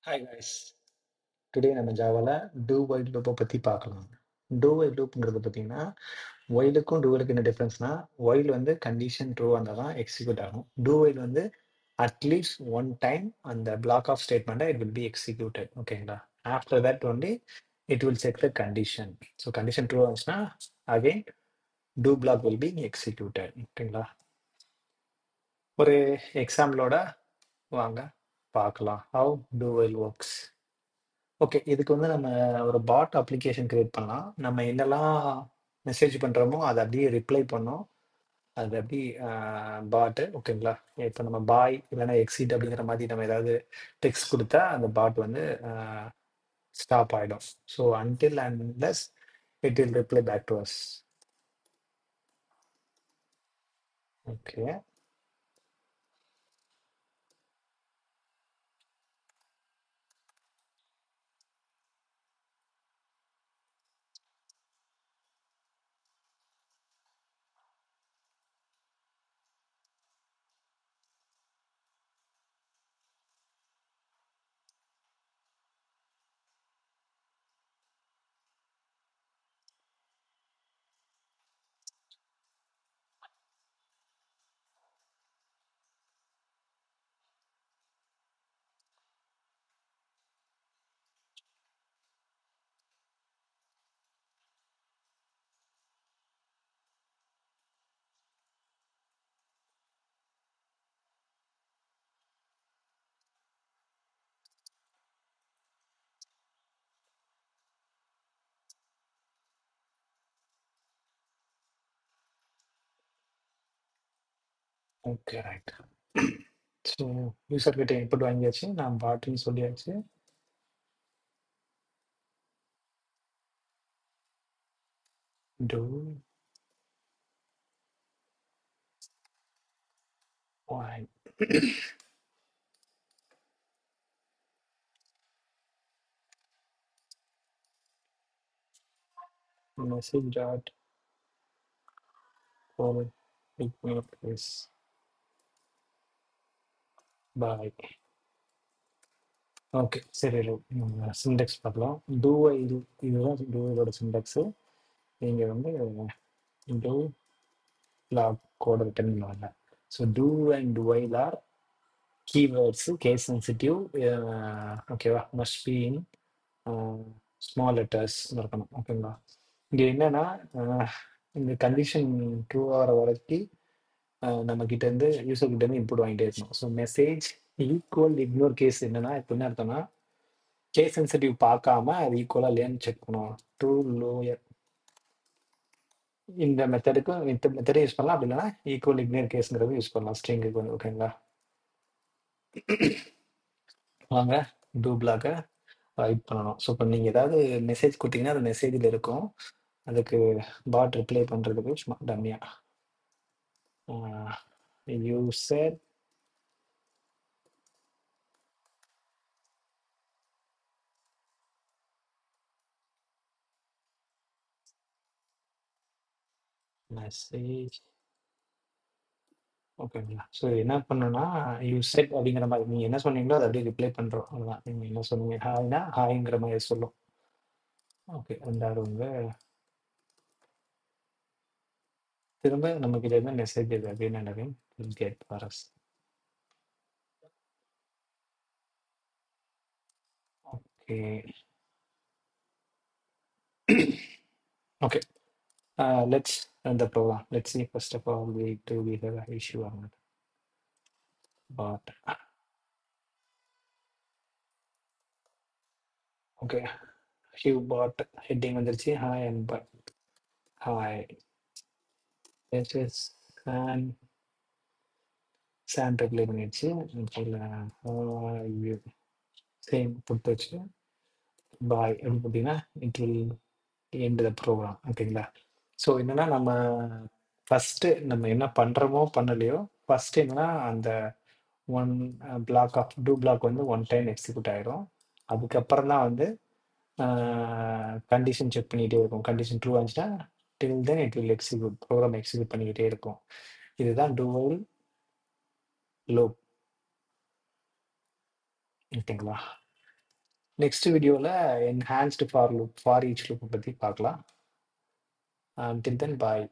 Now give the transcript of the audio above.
Hi guys. Today நம்ம ஜாவால two while லூப்பை பற்றி பார்க்கலாம். டூ வைல் லூப்புங்கிறது பார்த்தீங்கன்னா ஒயிலுக்கும் டூவலுக்கு என்ன டிஃப்ரென்ஸ்னா ஒயில் வந்து கண்டிஷன் ட்ரூ இருந்தால் தான் எக்ஸிக்யூட் ஆகும். டூ வைல் வந்து அட்லீஸ்ட் ஒன் டைம் அந்த பிளாக் ஆஃப் ஸ்டேட்மெண்ட்டை இட் வில் பி எக்ஸிக்யூட்டட். ஓகேங்களா? After that only it will check the condition. So condition true ஆச்சுன்னா again do block will be executed. ஓகேங்களா? ஒரு எக்ஸாம்பிளோட வாங்க பார்க்கலாம் how do while works. Okay. இதுக்கு வந்து நம்ம ஒரு பாட் அப்ளிகேஷன் கிரியேட் பண்ணலாம். நம்ம என்னெல்லாம் மெசேஜ் பண்றோமோ, அத அப்படியே ரிப்ளை பண்ணும். அது அப்படி பாட்டு ஓகேங்களா? இப்ப நம்ம பாய் இல்லைன்னா எக்ஸிட் அப்படிங்கிற மாதிரி நம்ம ஏதாவது டெக்ஸ்ட் குடுத்தா, அந்த பாட் வந்து ஸ்டாப் ஆயிடும். So until and unless it will reply back to us. Okay. Okay. Right. So user கிட்ட இன்புட் வாங்கியாச்சு. நான் பாட்டுன்னு சொல்லியாச்சு. Do why message dot forward please bye. Okay. சரி. சின்டெக்ஸ் பார்க்கலாம். டூ வைல் இதுதான் டூ வைலோட சின்டெக்ஸு. நீங்கள் வந்து டூ பிளாக் கோட ரிட்டர்ன் பண்ணுவாங்க. So do and while are keywords case sensitive. ஓகேவா? Must be in small letters இருக்கணும். ஓகேங்களா? இங்கே என்னன்னா இந்த கண்டிஷன் ட்ரூ ஆகிற வரைக்கும் நம்ம கிட்ட இருந்து யூசர் கிட்ட இருந்து இன்புட் வாங்கிட்டே இருக்கணும். So message equal ignore case என்னன்னா இப்போ என்ன அர்த்தம்னா கேஸ் சென்சிட்டிவ் பார்க்காம அது ஈக்குவலா இல்லையான்னு செக் பண்ணுவோம். ட்ரூ லோயர் இந்த மெத்தடுக்கும் இந்த மெத்தடை யூஸ் பண்ணலாம். அப்படி இல்லைன்னா ஈக்குவல் இக்னோர் கேஸ்ங்கிறது யூஸ் பண்ணலாம் ஸ்ட்ரிங்குக்கு வந்து. ஓகேங்களா? வாங்க டூ பிளாக்கை ரைட் பண்ணணும். ஸோ இப்போ நீங்கள் ஏதாவது மெசேஜ் கொடுத்தீங்கன்னா அது மெசேஜில் இருக்கும். அதுக்கு பாட் ரிப்ளை பண்ணுறதுக்கு சும்மா டம்மியா யூசர் மெசேஜ். ஓகேங்களா? ஸோ என்ன பண்ணணும்னா யூசர் அப்படிங்கிற மாதிரி நீங்கள் என்ன சொன்னீங்களோ அதை அப்படியே ரிப்ளை பண்ணுறோம். அதுதான் நீங்கள் என்ன சொன்னீங்க ஹாய்னா ஹாய்ங்கிற மாதிரி சொல்லும். ஓகே. ரெண்டாவது வந்து திரும்ப நம்ம கிட்ட இருந்து மெசேஜ் இது அப்படின்னு என்னது get for us. Okay. Okay. Let's run the program. Let's see first of all we have an issue on it. But okay, few bot heading வந்துருச்சு. Hi and but hi this is and சாண்ட் reply பண்ணிடுச்சு. Same கொடுத்து வச்சு bye அப்படின்னு பார்த்தீங்கன்னா it will end the program. ஓகேங்களா? So என்னன்னா நம்ம ஃபஸ்ட்டு நம்ம என்ன பண்ணுறோமோ பண்ணலையோ ஃபஸ்ட்டு என்னன்னா அந்த one block of two block வந்து ஒன் டைம் எக்ஸிக்யூட் ஆயிரும். அதுக்கப்புறம் தான் வந்து கண்டிஷன் செக் பண்ணிக்கிட்டே இருக்கும். கண்டிஷன் ட்ரூ ஆச்சுன்னா till then it will execute program execute பண்ணிக்கிட்டே இருக்கும். இதுதான் டூவல் லூப். ஓகேங்களா? நெக்ஸ்ட் வீடியோல enhanced for loop, for each loop பத்தி பார்க்கலாம். டில் தென் பாய்.